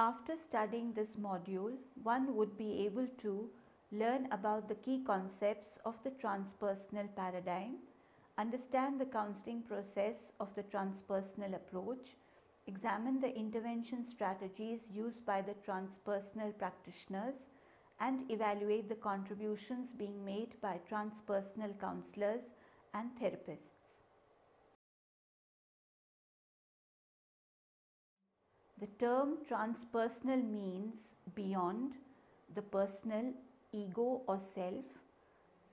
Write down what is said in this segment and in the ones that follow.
After studying this module, one would be able to learn about the key concepts of the transpersonal paradigm, understand the counseling process of the transpersonal approach, examine the intervention strategies used by the transpersonal practitioners, and evaluate the contributions being made by transpersonal counselors and therapists. The term transpersonal means beyond the personal, ego or self.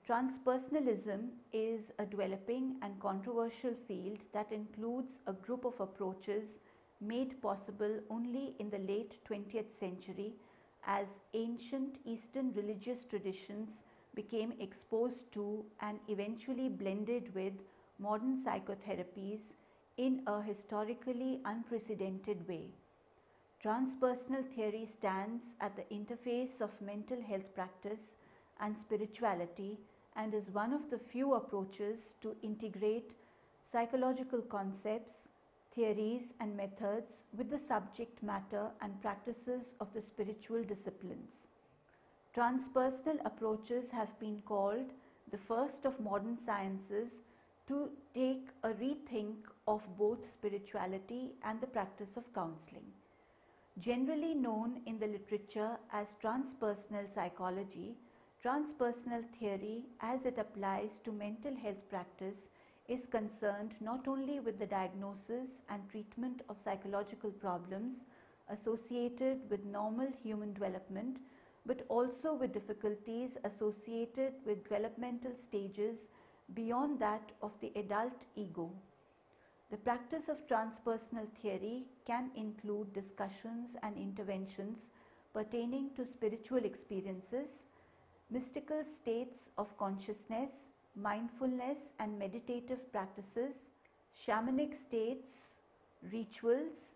Transpersonalism is a developing and controversial field that includes a group of approaches made possible only in the late 20th century as ancient Eastern religious traditions became exposed to and eventually blended with modern psychotherapies in a historically unprecedented way. Transpersonal theory stands at the interface of mental health practice and spirituality and is one of the few approaches to integrate psychological concepts, theories and methods with the subject matter and practices of the spiritual disciplines. Transpersonal approaches have been called the first of modern sciences to take a rethink of both spirituality and the practice of counseling. Generally known in the literature as transpersonal psychology, transpersonal theory as it applies to mental health practice is concerned not only with the diagnosis and treatment of psychological problems associated with normal human development, but also with difficulties associated with developmental stages beyond that of the adult ego. The practice of transpersonal theory can include discussions and interventions pertaining to spiritual experiences, mystical states of consciousness, mindfulness and meditative practices, shamanic states, rituals,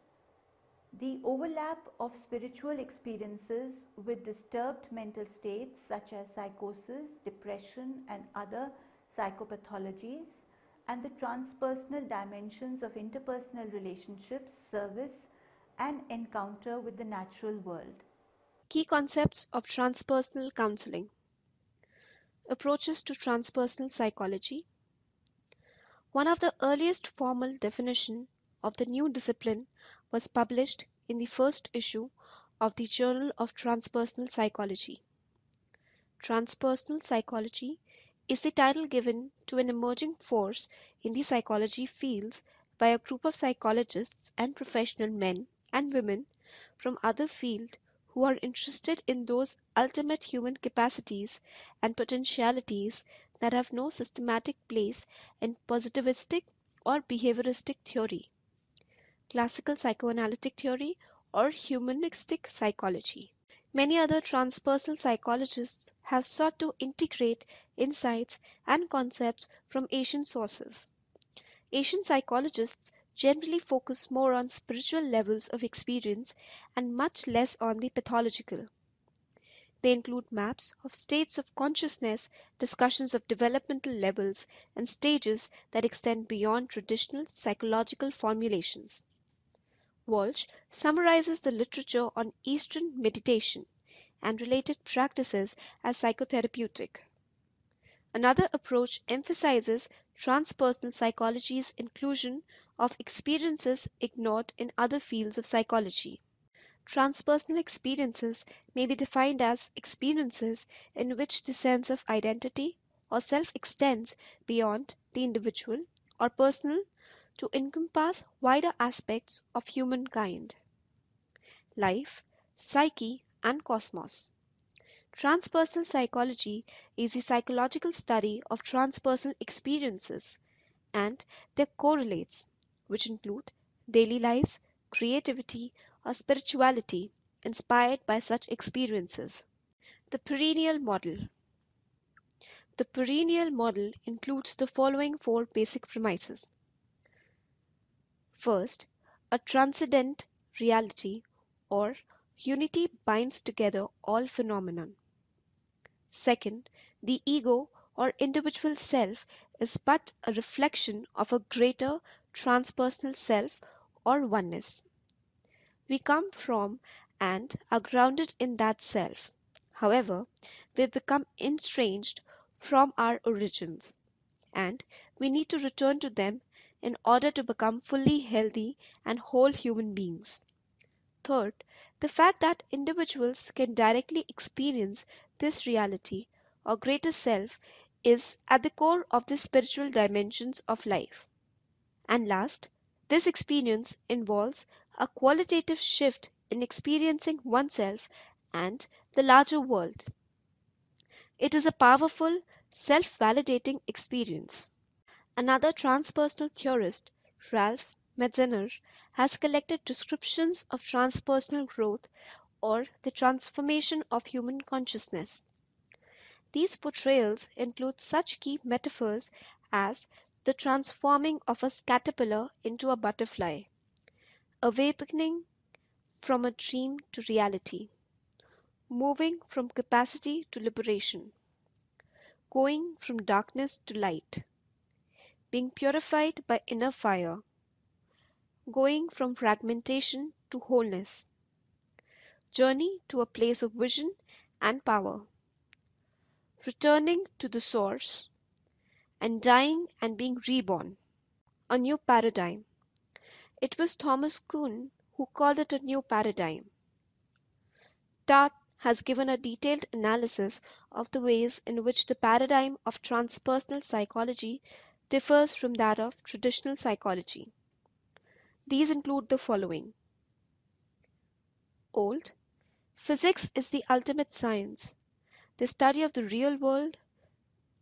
the overlap of spiritual experiences with disturbed mental states such as psychosis, depression and other psychopathologies, and the transpersonal dimensions of interpersonal relationships, service, and encounter with the natural world. Key concepts of transpersonal counseling. Approaches to transpersonal psychology. One of the earliest formal definitions of the new discipline was published in the first issue of the Journal of Transpersonal Psychology. Transpersonal psychology is the title given to an emerging force in the psychology fields by a group of psychologists and professional men and women from other fields who are interested in those ultimate human capacities and potentialities that have no systematic place in positivistic or behavioristic theory, classical psychoanalytic theory, or humanistic psychology. Many other transpersonal psychologists have sought to integrate insights and concepts from Asian sources. Asian psychologists generally focus more on spiritual levels of experience and much less on the pathological. They include maps of states of consciousness, discussions of developmental levels, and stages that extend beyond traditional psychological formulations. Walsh summarizes the literature on Eastern meditation and related practices as psychotherapeutic. Another approach emphasizes transpersonal psychology's inclusion of experiences ignored in other fields of psychology. Transpersonal experiences may be defined as experiences in which the sense of identity or self extends beyond the individual or personal to encompass wider aspects of humankind, life, psyche, and cosmos. Transpersonal psychology is the psychological study of transpersonal experiences and their correlates, which include daily lives, creativity, or spirituality inspired by such experiences. The Perennial Model. The Perennial Model includes the following four basic premises. First, a transcendent reality or unity binds together all phenomenon. Second, the ego or individual self is but a reflection of a greater transpersonal self or oneness. We come from and are grounded in that self. However, we've become estranged from our origins, and we need to return to them in order to become fully healthy and whole human beings. Third, the fact that individuals can directly experience this reality or greater self is at the core of the spiritual dimensions of life. And last, this experience involves a qualitative shift in experiencing oneself and the larger world. It is a powerful, self validating experience. Another transpersonal theorist, Ralph Metzener, has collected descriptions of transpersonal growth or the transformation of human consciousness. These portrayals include such key metaphors as the transforming of a caterpillar into a butterfly, awakening from a dream to reality, moving from capacity to liberation, going from darkness to light, being purified by inner fire, going from fragmentation to wholeness, journey to a place of vision and power, returning to the source, and dying and being reborn. A new paradigm. It was Thomas Kuhn who called it a new paradigm. Tart has given a detailed analysis of the ways in which the paradigm of transpersonal psychology differs from that of traditional psychology. These include the following. Old. Physics is the ultimate science. The study of the real world,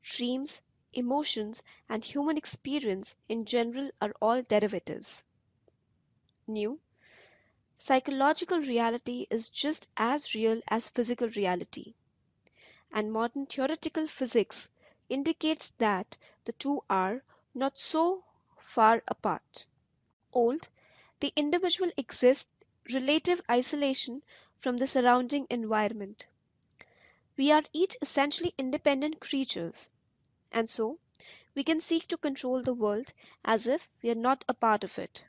dreams, emotions, and human experience in general are all derivatives. New. Psychological reality is just as real as physical reality, and modern theoretical physics indicates that the two are not so far apart. Old, the individual exists relative isolation from the surrounding environment. We are each essentially independent creatures, and so we can seek to control the world as if we are not a part of it.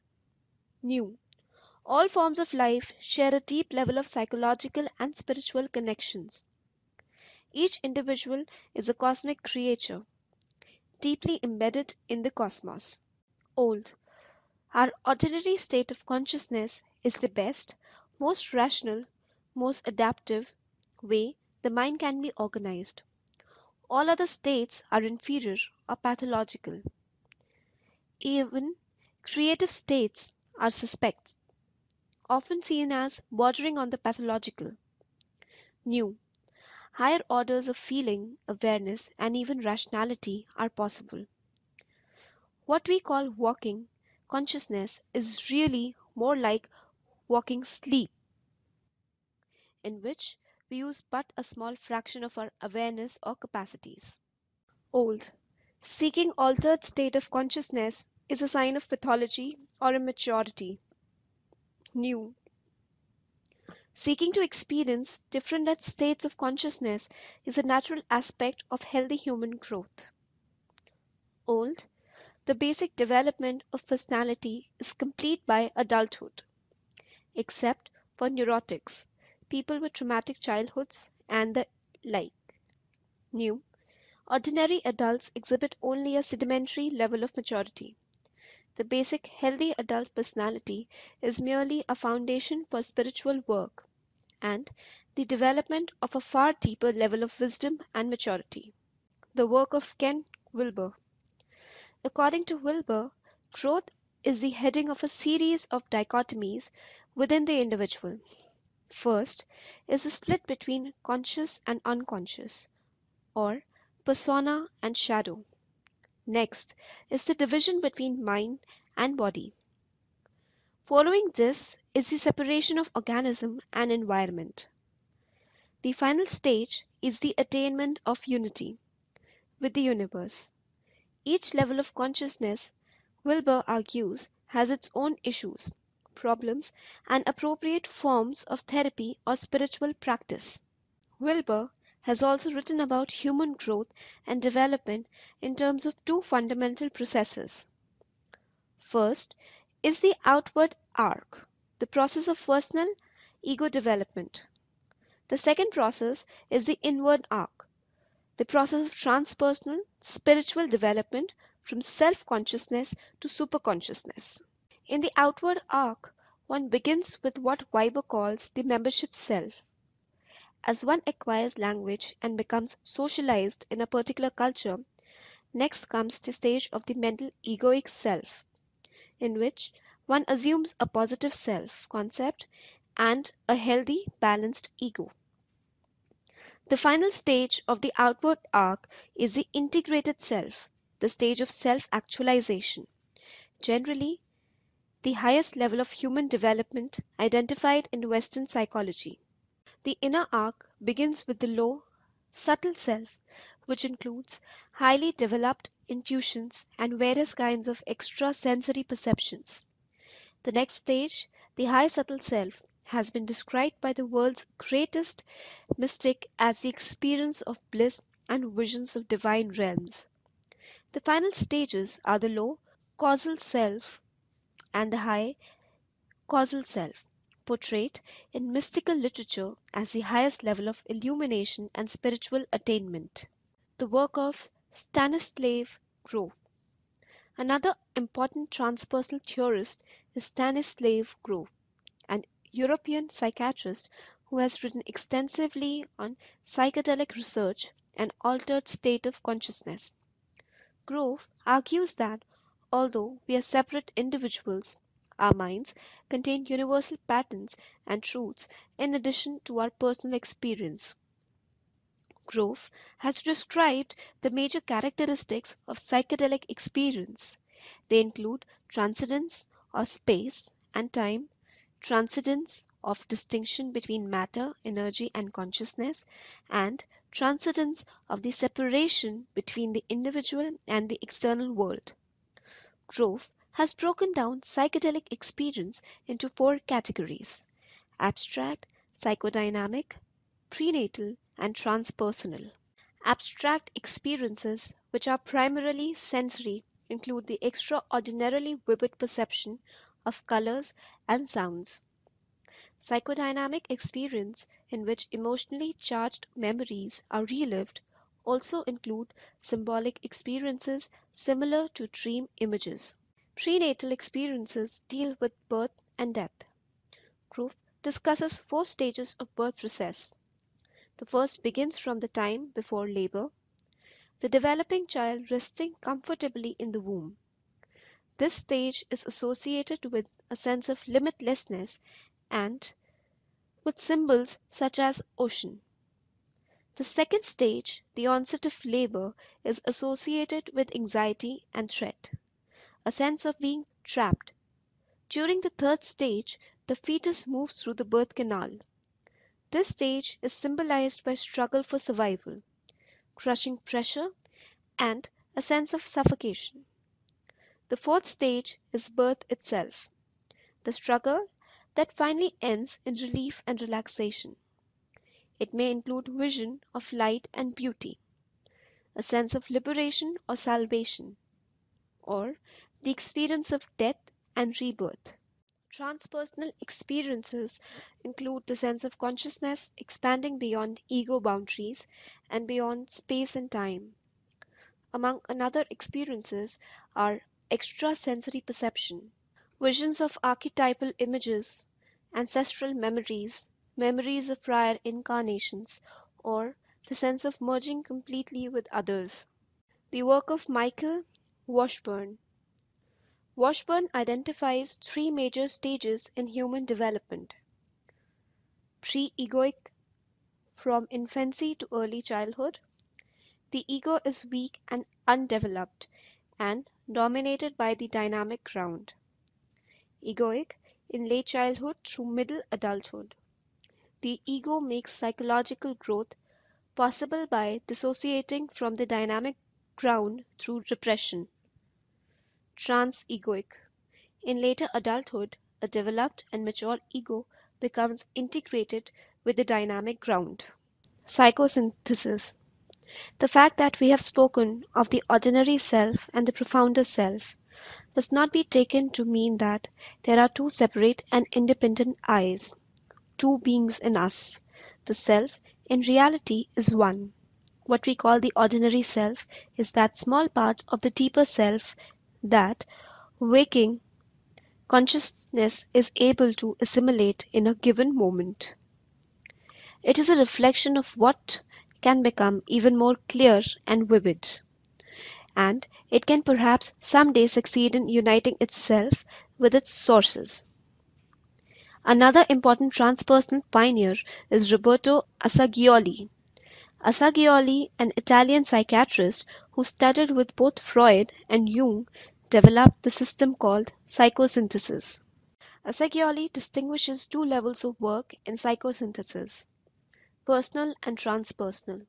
New, all forms of life share a deep level of psychological and spiritual connections. Each individual is a cosmic creature, deeply embedded in the cosmos. Old, our ordinary state of consciousness is the best, most rational, most adaptive way the mind can be organized. All other states are inferior or pathological. Even creative states are suspect, often seen as bordering on the pathological. New, higher orders of feeling, awareness, and even rationality are possible. What we call walking consciousness is really more like walking sleep, in which we use but a small fraction of our awareness or capacities. Old. Seeking altered state of consciousness is a sign of pathology or immaturity. New. Seeking to experience different states of consciousness is a natural aspect of healthy human growth. Old. The basic development of personality is complete by adulthood, except for neurotics, people with traumatic childhoods, and the like. New. Ordinary adults exhibit only a sedimentary level of maturity. The basic healthy adult personality is merely a foundation for spiritual work and the development of a far deeper level of wisdom and maturity. The work of Ken Wilber. According to Wilber, growth is the heading of a series of dichotomies within the individual. First is the split between conscious and unconscious, or persona and shadow. Next is the division between mind and body. Following this is the separation of organism and environment. The final stage is the attainment of unity with the universe. Each level of consciousness, Wilber argues, has its own issues, problems, and appropriate forms of therapy or spiritual practice. Wilber has also written about human growth and development in terms of two fundamental processes. First is the outward arc, the process of personal ego development. The second process is the inward arc, the process of transpersonal spiritual development from self-consciousness to superconsciousness. In the outward arc, one begins with what Wilber calls the membership self. As one acquires language and becomes socialized in a particular culture, next comes the stage of the mental egoic self, in which one assumes a positive self concept and a healthy, balanced ego. The final stage of the outward arc is the integrated self, the stage of self-actualization, generally the highest level of human development identified in Western psychology. The inner arc begins with the low, subtle self, which includes highly developed intuitions and various kinds of extrasensory perceptions. The next stage, the high subtle self, has been described by the world's greatest mystic as the experience of bliss and visions of divine realms. The final stages are the low causal self and the high causal self, portrayed in mystical literature as the highest level of illumination and spiritual attainment. The work of Stanislav Grof. Another important transpersonal theorist is Stanislav Grof, an European psychiatrist who has written extensively on psychedelic research and altered state of consciousness. Grof argues that although we are separate individuals, our minds contain universal patterns and truths in addition to our personal experience. Grof has described the major characteristics of psychedelic experience. They include transcendence of space and time, transcendence of distinction between matter, energy, and consciousness, and transcendence of the separation between the individual and the external world. Grof has broken down psychedelic experience into four categories: abstract, psychodynamic, prenatal, and transpersonal. Abstract experiences, which are primarily sensory, include the extraordinarily vivid perception of colors and sounds. Psychodynamic experience, in which emotionally charged memories are relived, also include symbolic experiences similar to dream images. Prenatal experiences deal with birth and death. Grof discusses four stages of birth process. The first begins from the time before labor, the developing child resting comfortably in the womb. This stage is associated with a sense of limitlessness and with symbols such as ocean. The second stage, the onset of labor, is associated with anxiety and threat, a sense of being trapped. During the third stage, the fetus moves through the birth canal. This stage is symbolized by struggle for survival, crushing pressure, and a sense of suffocation. The fourth stage is birth itself, the struggle that finally ends in relief and relaxation. It may include vision of light and beauty, a sense of liberation or salvation, or the experience of death and rebirth. Transpersonal experiences include the sense of consciousness expanding beyond ego boundaries and beyond space and time. Among another experiences are extrasensory perception, visions of archetypal images, ancestral memories, memories of prior incarnations, or the sense of merging completely with others. The work of Michael Washburn. Washburn identifies three major stages in human development: pre-egoic, from infancy to early childhood. The ego is weak and undeveloped and dominated by the dynamic ground. Egoic, in late childhood through middle adulthood. The ego makes psychological growth possible by dissociating from the dynamic ground through repression. Trans-egoic. In later adulthood, a developed and mature ego becomes integrated with the dynamic ground. Psychosynthesis. The fact that we have spoken of the ordinary self and the profounder self must not be taken to mean that there are two separate and independent I's. two beings in us. The self, in reality, is one. What we call the ordinary self is that small part of the deeper self that, waking consciousness is able to assimilate in a given moment. It is a reflection of what can become even more clear and vivid, and it can perhaps someday succeed in uniting itself with its sources. Another important transpersonal pioneer is Roberto Assagioli. Assagioli, an Italian psychiatrist who studied with both Freud and Jung, developed the system called psychosynthesis. Assagioli distinguishes two levels of work in psychosynthesis: personal and transpersonal.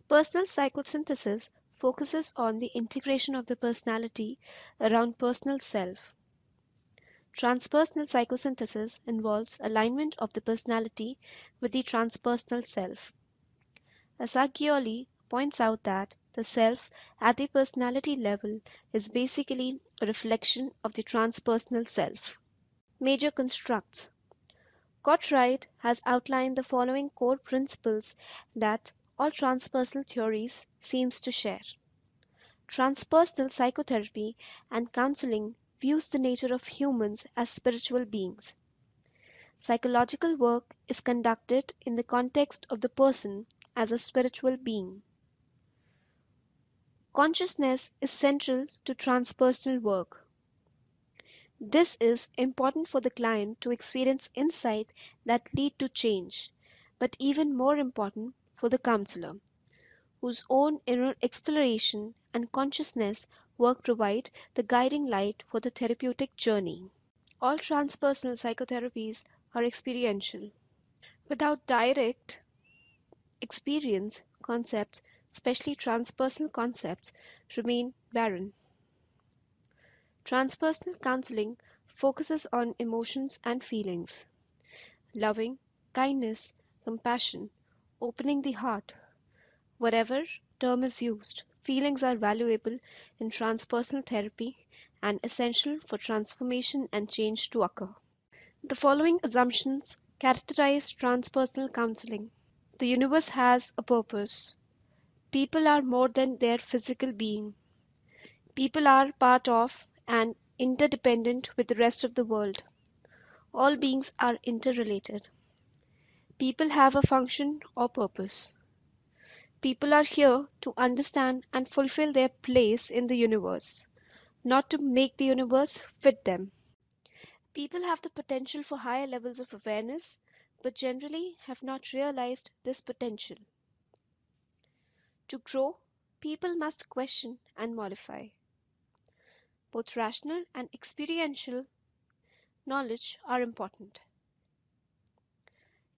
Personal psychosynthesis focuses on the integration of the personality around personal self. Transpersonal psychosynthesis involves alignment of the personality with the transpersonal self. Assagioli points out that the self at the personality level is basically a reflection of the transpersonal self. Major constructs. Cartwright has outlined the following core principles that all transpersonal theories seems to share. Transpersonal psychotherapy and counseling views the nature of humans as spiritual beings. Psychological work is conducted in the context of the person as a spiritual being. Consciousness is central to transpersonal work. This is important for the client to experience insight that lead to change, but even more important for the counselor, whose own inner exploration and consciousness work provide the guiding light for the therapeutic journey. All transpersonal psychotherapies are experiential. Without direct experience, concepts, especially transpersonal concepts, remain barren. Transpersonal counseling focuses on emotions and feelings. Loving, kindness, compassion, opening the heart. Whatever term is used, feelings are valuable in transpersonal therapy and essential for transformation and change to occur. The following assumptions characterize transpersonal counseling. The universe has a purpose. People are more than their physical being. People are part of and interdependent with the rest of the world. All beings are interrelated. People have a function or purpose. People are here to understand and fulfill their place in the universe, not to make the universe fit them. People have the potential for higher levels of awareness, but generally have not realized this potential. To grow, people must question and modify. Both rational and experiential knowledge are important.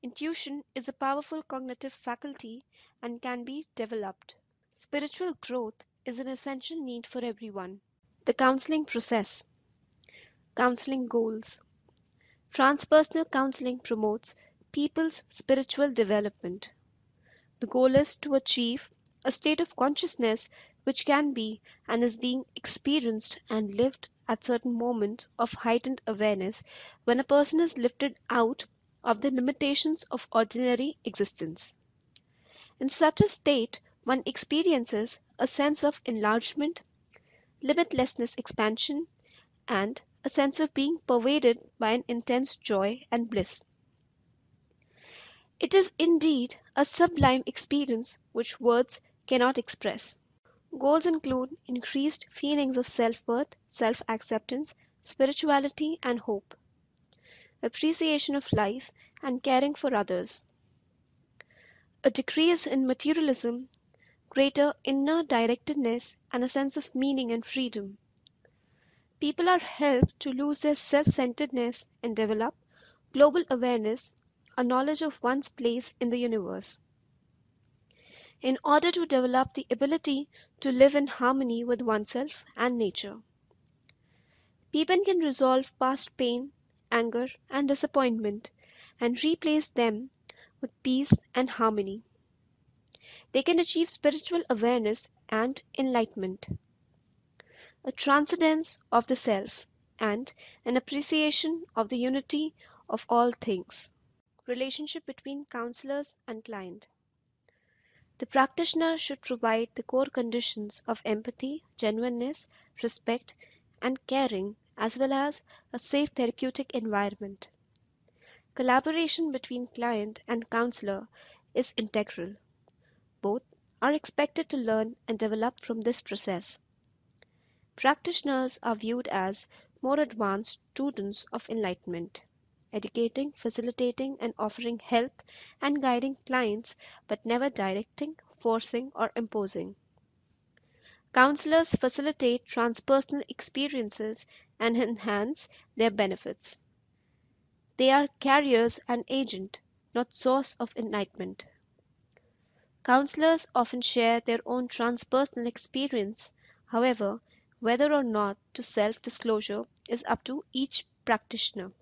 Intuition is a powerful cognitive faculty and can be developed. Spiritual growth is an essential need for everyone. The counseling process. Counseling goals. Transpersonal counseling promotes people's spiritual development. The goal is to achieve a state of consciousness which can be and is being experienced and lived at certain moments of heightened awareness when a person is lifted out of the limitations of ordinary existence. In such a state, one experiences a sense of enlargement, limitlessness expansion, and a sense of being pervaded by an intense joy and bliss. It is indeed a sublime experience which words cannot express. Goals include increased feelings of self-worth, self-acceptance, spirituality and hope, appreciation of life and caring for others, a decrease in materialism, greater inner directedness and a sense of meaning and freedom. People are helped to lose their self-centeredness and develop global awareness, a knowledge of one's place in the universe. In order to develop the ability to live in harmony with oneself and nature. People can resolve past pain, anger, and disappointment and replace them with peace and harmony. They can achieve spiritual awareness and enlightenment, a transcendence of the self, and an appreciation of the unity of all things. Relationship between counselors and client. The practitioner should provide the core conditions of empathy, genuineness, respect, and caring, as well as a safe therapeutic environment. Collaboration between client and counselor is integral. Both are expected to learn and develop from this process. Practitioners are viewed as more advanced students of enlightenment, educating, facilitating, and offering help and guiding clients, but never directing, forcing, or imposing. Counselors facilitate transpersonal experiences and enhance their benefits. They are carriers and agent, not source of enlightenment. Counselors often share their own transpersonal experience. However, whether or not to self-disclosure is up to each practitioner.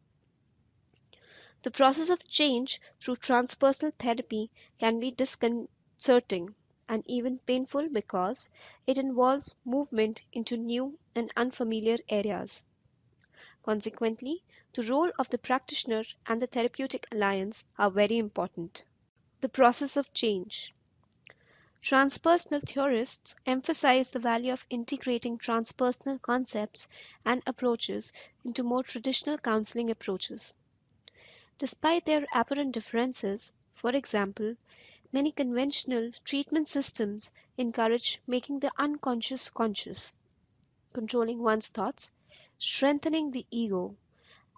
The process of change through transpersonal therapy can be disconcerting and even painful because it involves movement into new and unfamiliar areas. Consequently, the role of the practitioner and the therapeutic alliance are very important. The process of change. Transpersonal theorists emphasize the value of integrating transpersonal concepts and approaches into more traditional counseling approaches. Despite their apparent differences, for example, many conventional treatment systems encourage making the unconscious conscious, controlling one's thoughts, strengthening the ego,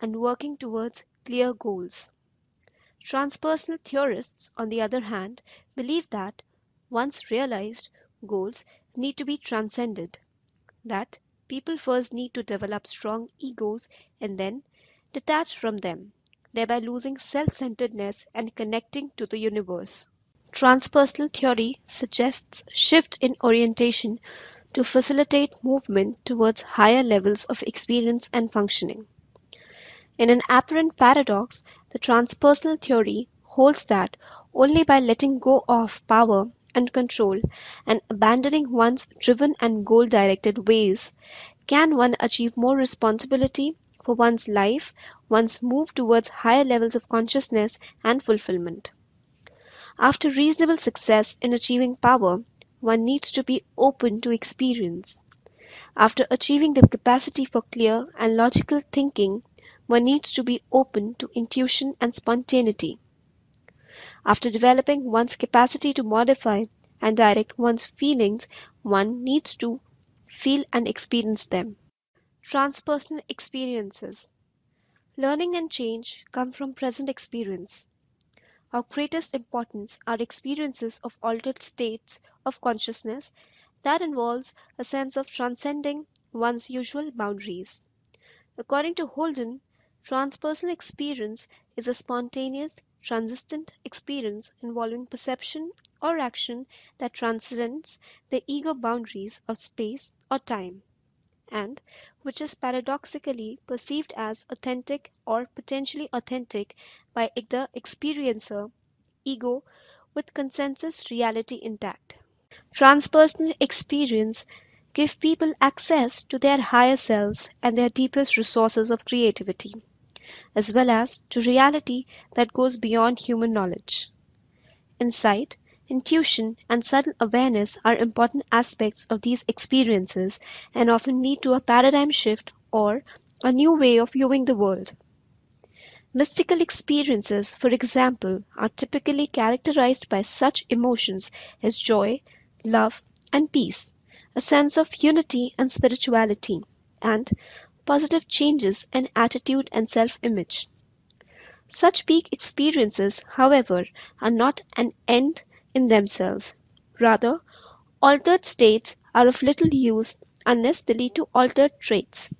and working towards clear goals. Transpersonal theorists, on the other hand, believe that once realized, goals need to be transcended, that people first need to develop strong egos and then detach from them, thereby losing self centeredness and connecting to the universe. Transpersonal theory suggests shift in orientation to facilitate movement towards higher levels of experience and functioning. In an apparent paradox, the transpersonal theory holds that only by letting go of power and control and abandoning one's driven and goal directed ways can one achieve more responsibility for one's life, one's move towards higher levels of consciousness and fulfillment. After reasonable success in achieving power, one needs to be open to experience. After achieving the capacity for clear and logical thinking, one needs to be open to intuition and spontaneity. After developing one's capacity to modify and direct one's feelings, one needs to feel and experience them. Transpersonal experiences. Learning and change come from present experience. Of greatest importance are experiences of altered states of consciousness that involves a sense of transcending one's usual boundaries. According to Holden, transpersonal experience is a spontaneous, transcendent experience involving perception or action that transcends the ego boundaries of space or time, and which is paradoxically perceived as authentic or potentially authentic by the experiencer ego with consensus reality intact. Transpersonal experience give people access to their higher selves and their deepest resources of creativity, as well as to reality that goes beyond human knowledge. Insight, intuition, and subtle awareness are important aspects of these experiences and often lead to a paradigm shift or a new way of viewing the world. Mystical experiences, for example, are typically characterized by such emotions as joy, love, and peace, a sense of unity and spirituality, and positive changes in attitude and self image. Such peak experiences, however, are not an end in themselves. Rather, altered states are of little use unless they lead to altered traits.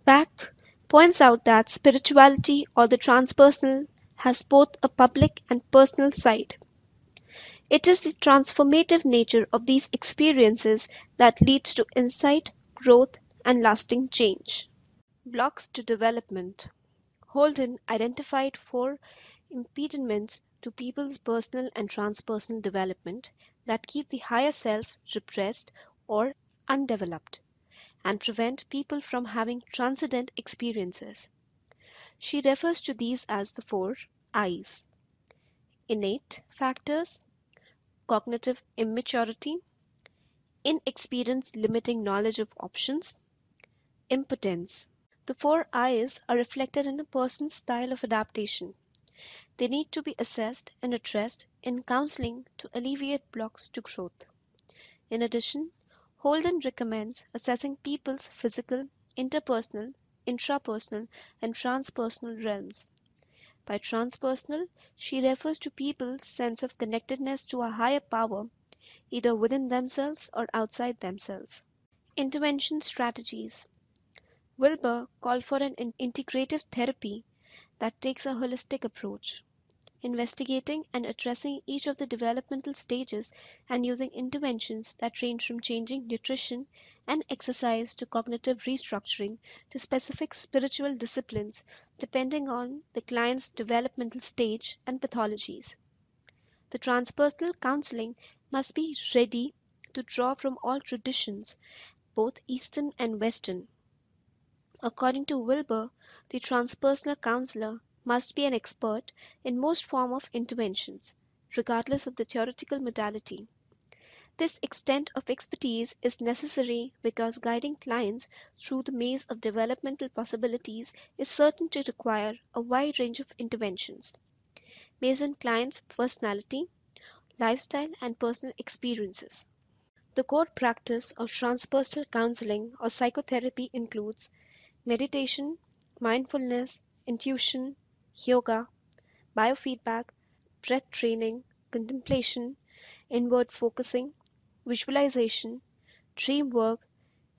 Bach points out that spirituality or the transpersonal has both a public and personal side. It is the transformative nature of these experiences that leads to insight, growth, and lasting change. Blocks to development. Holden identified four impediments to people's personal and transpersonal development that keep the higher self repressed or undeveloped and prevent people from having transcendent experiences. She refers to these as the four I's: innate factors, cognitive immaturity, inexperience limiting knowledge of options, impotence. The four I's are reflected in a person's style of adaptation. They need to be assessed and addressed in counseling to alleviate blocks to growth. In addition, Holden recommends assessing people's physical, interpersonal, intrapersonal, and transpersonal realms. By transpersonal, she refers to people's sense of connectedness to a higher power, either within themselves or outside themselves. Intervention strategies. Wilber called for an integrative therapy that takes a holistic approach, investigating and addressing each of the developmental stages and using interventions that range from changing nutrition and exercise to cognitive restructuring to specific spiritual disciplines depending on the client's developmental stage and pathologies. The transpersonal counseling must be ready to draw from all traditions, both Eastern and Western. According to Wilber, the transpersonal counselor must be an expert in most forms of interventions, regardless of the theoretical modality. This extent of expertise is necessary because guiding clients through the maze of developmental possibilities is certain to require a wide range of interventions, based on clients' personality, lifestyle, and personal experiences. The core practice of transpersonal counseling or psychotherapy includes meditation, mindfulness, intuition, yoga, biofeedback, breath training, contemplation, inward focusing, visualization, dream work,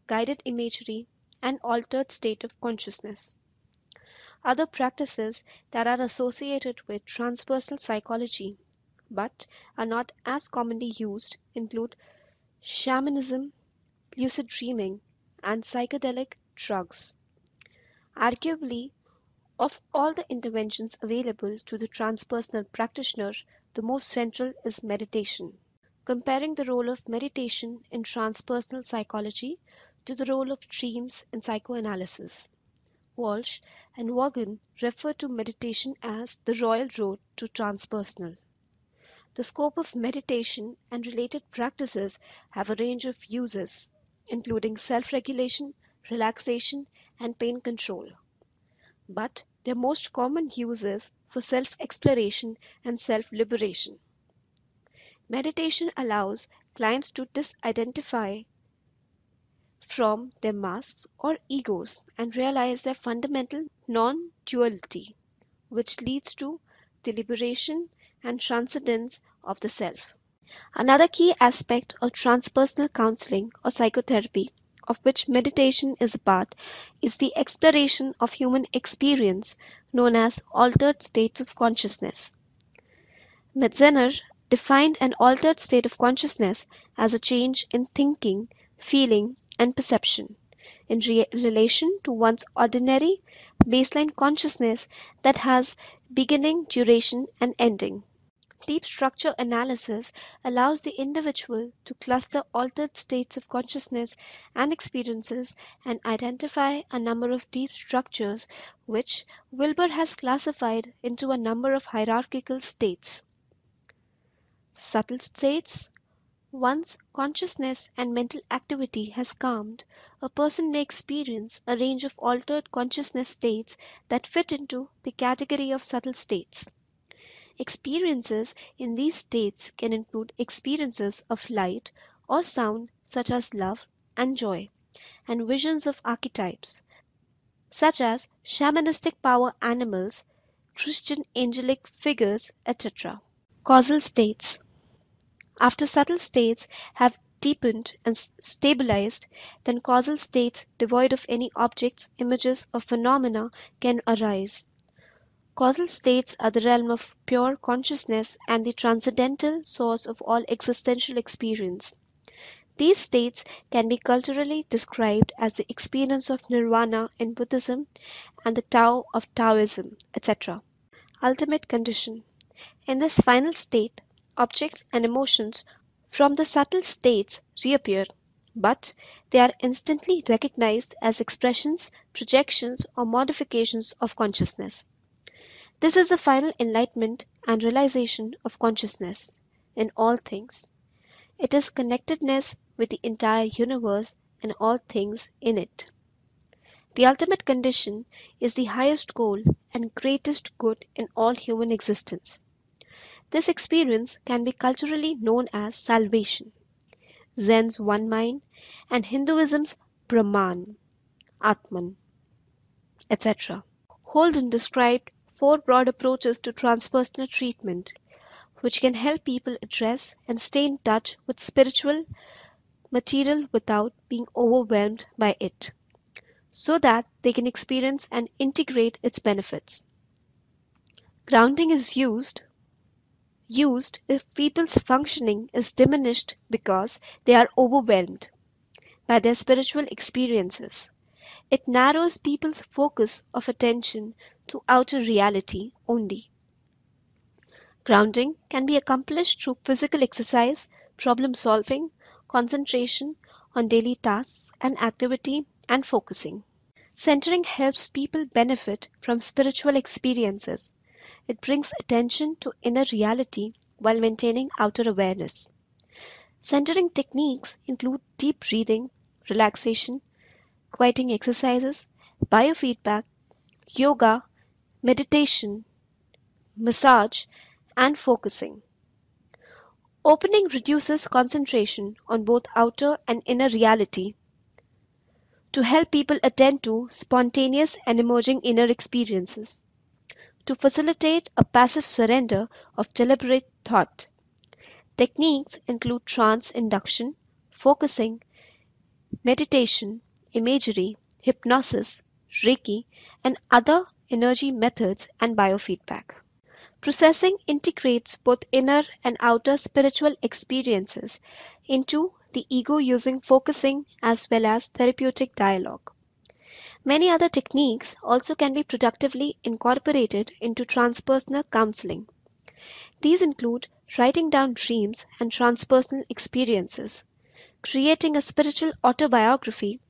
guided imagery, and altered state of consciousness. Other practices that are associated with transpersonal psychology but are not as commonly used include shamanism, lucid dreaming, and psychedelic drugs. Arguably, of all the interventions available to the transpersonal practitioner, the most central is meditation. Comparing the role of meditation in transpersonal psychology to the role of dreams in psychoanalysis, Walsh and Vaughan refer to meditation as the royal road to transpersonal. The scope of meditation and related practices have a range of uses, including self-regulation, relaxation, and pain control. But their most common use is for self-exploration and self-liberation. Meditation allows clients to disidentify from their masks or egos and realize their fundamental non-duality, which leads to the liberation and transcendence of the self. Another key aspect of transpersonal counseling or psychotherapy, of which meditation is a part, is the exploration of human experience known as altered states of consciousness. Metzner defined an altered state of consciousness as a change in thinking, feeling, and perception in relation to one's ordinary baseline consciousness that has beginning, duration, and ending. Deep structure analysis allows the individual to cluster altered states of consciousness and experiences and identify a number of deep structures which Wilber has classified into a number of hierarchical states. Subtle states. Once consciousness and mental activity has calmed, a person may experience a range of altered consciousness states that fit into the category of subtle states. Experiences in these states can include experiences of light or sound such as love and joy, and visions of archetypes such as shamanistic power animals, Christian angelic figures, etc. Causal states. After subtle states have deepened and stabilized, then causal states devoid of any objects, images, or phenomena can arise. Causal states are the realm of pure consciousness and the transcendental source of all existential experience. These states can be culturally described as the experience of nirvana in Buddhism and the Tao of Taoism, etc. Ultimate condition. In this final state, objects and emotions from the subtle states reappear, but they are instantly recognized as expressions, projections, or modifications of consciousness. This is the final enlightenment and realization of consciousness in all things. It is connectedness with the entire universe and all things in it. The ultimate condition is the highest goal and greatest good in all human existence. This experience can be culturally known as salvation, Zen's one mind, and Hinduism's Brahman, Atman, etc. Holden described four broad approaches to transpersonal treatment, which can help people address and stay in touch with spiritual material without being overwhelmed by it, so that they can experience and integrate its benefits. Grounding is used if people's functioning is diminished because they are overwhelmed by their spiritual experiences. It narrows people's focus of attention to outer reality only. Grounding can be accomplished through physical exercise, problem solving, concentration on daily tasks and activity, and focusing. Centering helps people benefit from spiritual experiences. It brings attention to inner reality while maintaining outer awareness. Centering techniques include deep breathing, relaxation, quieting exercises, biofeedback, yoga, meditation, massage, and focusing. Opening reduces concentration on both outer and inner reality to help people attend to spontaneous and emerging inner experiences. To facilitate a passive surrender of deliberate thought. Techniques include trance induction, focusing, meditation, imagery, hypnosis, Reiki, and other energy methods and biofeedback. Processing integrates both inner and outer spiritual experiences into the ego using focusing as well as therapeutic dialogue. Many other techniques also can be productively incorporated into transpersonal counseling. These include writing down dreams and transpersonal experiences, creating a spiritual autobiography,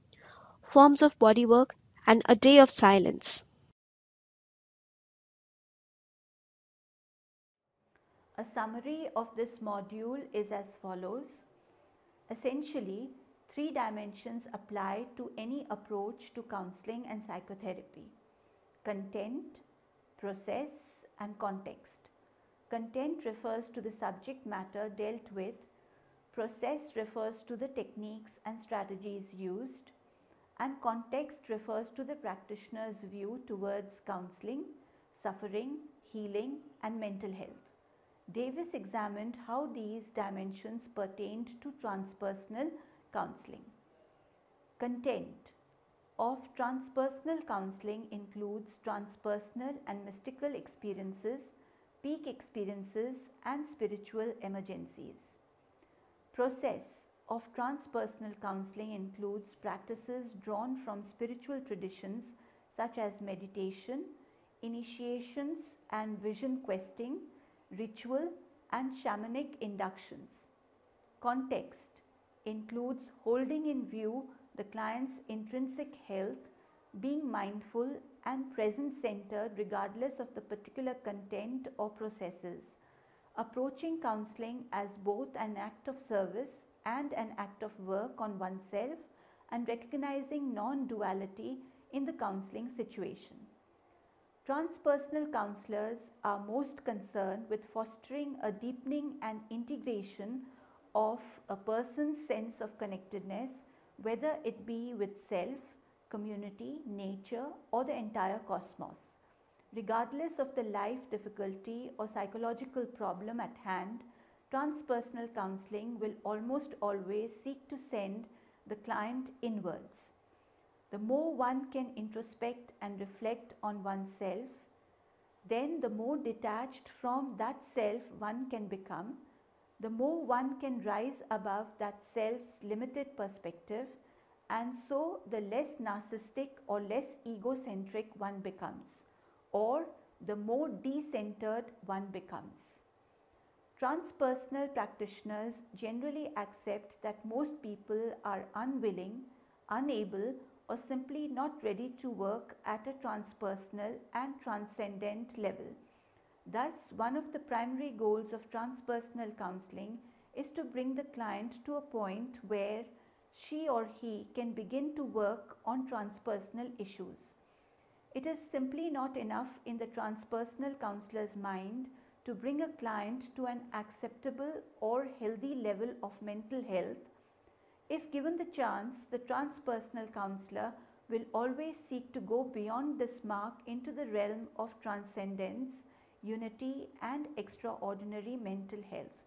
forms of bodywork, and a day of silence. A summary of this module is as follows. Essentially, three dimensions apply to any approach to counseling and psychotherapy: content, process, and context. Content refers to the subject matter dealt with, process refers to the techniques and strategies used, and context refers to the practitioner's view towards counseling, suffering, healing, and mental health. Davis examined how these dimensions pertained to transpersonal counseling. Content of transpersonal counseling includes transpersonal and mystical experiences, peak experiences, and spiritual emergencies. Process of transpersonal counseling includes practices drawn from spiritual traditions such as meditation, initiations and vision questing, ritual, and shamanic inductions. Context includes holding in view the client's intrinsic health, being mindful and present centered regardless of the particular content or processes, approaching counseling as both an act of service and an act of work on oneself, and recognizing non-duality in the counseling situation. Transpersonal counselors are most concerned with fostering a deepening and integration of a person's sense of connectedness, whether it be with self, community, nature, or the entire cosmos. Regardless of the life difficulty or psychological problem at hand, transpersonal counseling will almost always seek to send the client inwards. The more one can introspect and reflect on oneself, then the more detached from that self one can become, the more one can rise above that self's limited perspective, and so the less narcissistic or less egocentric one becomes, or the more decentered one becomes. Transpersonal practitioners generally accept that most people are unwilling, unable, or simply not ready to work at a transpersonal and transcendent level. Thus, one of the primary goals of transpersonal counseling is to bring the client to a point where she or he can begin to work on transpersonal issues. It is simply not enough in the transpersonal counselor's mind to bring a client to an acceptable or healthy level of mental health. If given the chance, the transpersonal counselor will always seek to go beyond this mark into the realm of transcendence, unity, and extraordinary mental health.